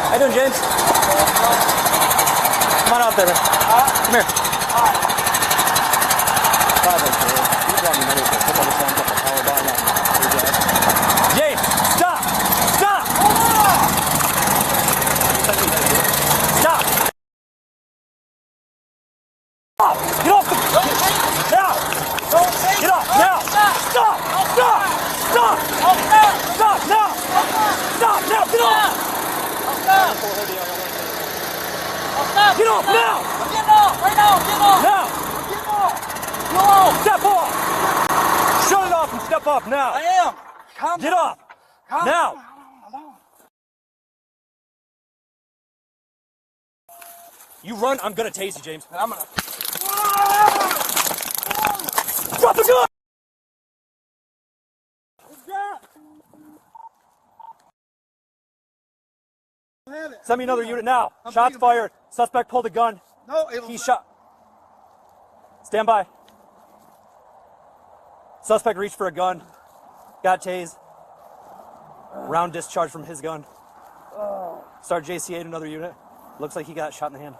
How you doing, James? Come on out there, man. Come here. James, stop! Stop! Stop! Get off the... Now! Get off! Now! Stop! Stop! Stop! Stop! Stop! Now! Stop! Now! Get off! Get off now! I'm getting off! Right now! Get off! Now! I'm getting off! Go off! Step off! Shut it off and step off now! I am! Calm Get down. off! Calm Now! down. You run, I'm gonna tase you, James. I'm gonna... Drop the gun! Send me another unit now. Shots fired. Suspect pulled a gun. No, He shot. Stand by. Suspect reached for a gun. Got tased. Round discharge from his gun. Start JCA'd another unit. Looks like he got shot in the hand.